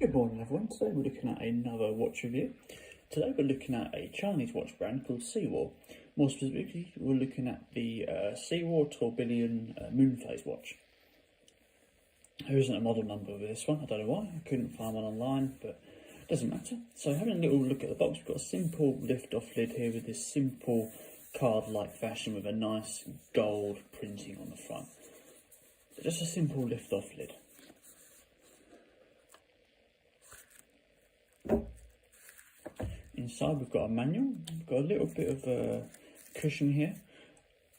Good morning everyone, today we're looking at another watch review. Today we're looking at a Chinese watch brand called Sewor. More specifically, we're looking at the Sewor Tourbillon Moonphase watch. There isn't a model number with this one, I don't know why, I couldn't find one online, but it doesn't matter. So having a little look at the box, we've got a simple lift-off lid here with this simple card-like fashion with a nice gold printing on the front. So just a simple lift-off lid. Inside we've got a manual, we've got a little bit of a cushion here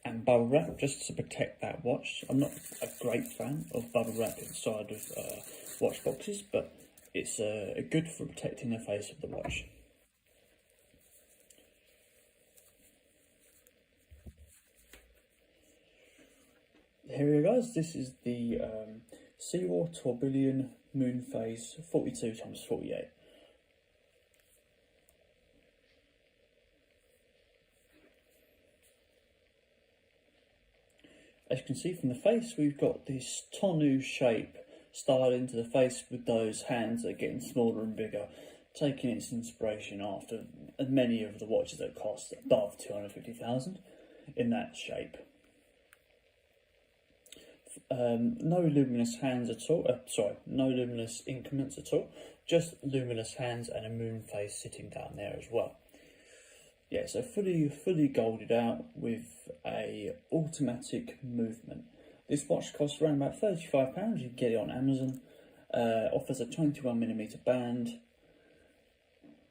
and bubble wrap just to protect that watch. I'm not a great fan of bubble wrap inside of watch boxes, but it's good for protecting the face of the watch. Here we go guys, this is the Sewor Tourbillon Moonphase 42x48. As you can see from the face, we've got this tonneau shape styled into the face with those hands that are getting smaller and bigger, taking its inspiration after many of the watches that cost above 250,000 in that shape. No luminous hands at all, no luminous increments at all, just luminous hands and a moon face sitting down there as well. Yeah, so fully golded out with a automatic movement. This watch costs around about £35. You can get it on Amazon. Offers a 21mm band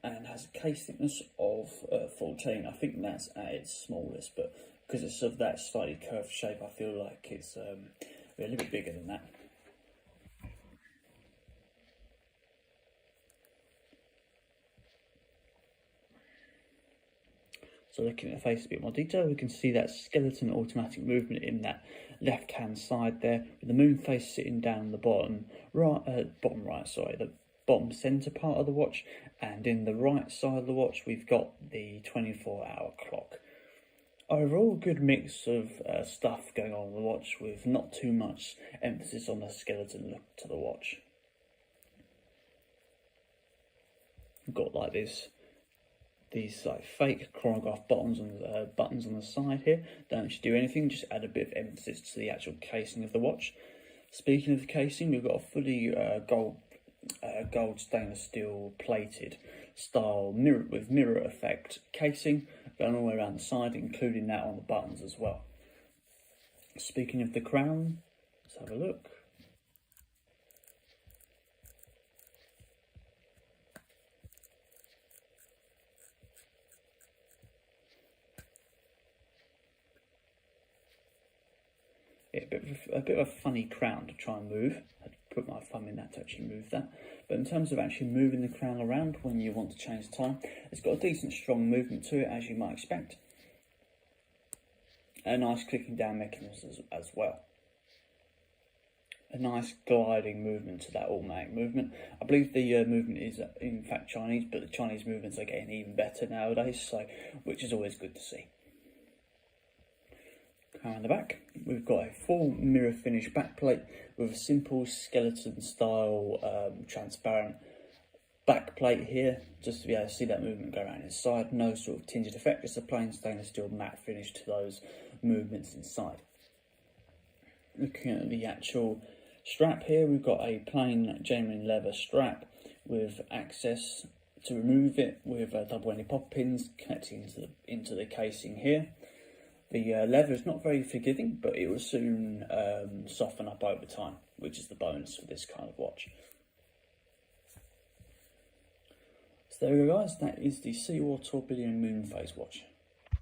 and has a case thickness of 14. I think that's at its smallest, but because it's of that slightly curved shape, I feel like it's a little bit bigger than that. So looking at the face a bit more detail, we can see that skeleton automatic movement in that left hand side there, with the moon face sitting down the bottom centre part of the watch, and in the right side of the watch we've got the 24-hour clock. Overall, good mix of stuff going on the watch with not too much emphasis on the skeleton look to the watch. We've got like these like fake chronograph buttons on the side here. Don't actually do anything, just add a bit of emphasis to the actual casing of the watch. Speaking of the casing, we've got a fully gold stainless steel plated style mirror effect casing going all the way around the side, including that on the buttons as well. Speaking of the crown, let's have a look. A bit of a funny crown to try and move. I had to put my thumb in that to actually move that. But in terms of actually moving the crown around when you want to change the time, it's got a decent strong movement to it, as you might expect. A nice clicking down mechanism as well. A nice gliding movement to that automatic movement. I believe the movement is in fact Chinese, but the Chinese movements are getting even better nowadays, so which is always good to see. Around the back, we've got a full mirror finish backplate with a simple skeleton style transparent backplate here, just to be able to see that movement go around inside. No sort of tinged effect, just a plain stainless steel matte finish to those movements inside. Looking at the actual strap here, we've got a plain genuine leather strap with access to remove it with double-ended pop pins connecting into the casing here. The leather is not very forgiving, but it will soon soften up over time, which is the bonus for this kind of watch. So there we go guys, that is the Sewor Tourbillon Moonphase watch.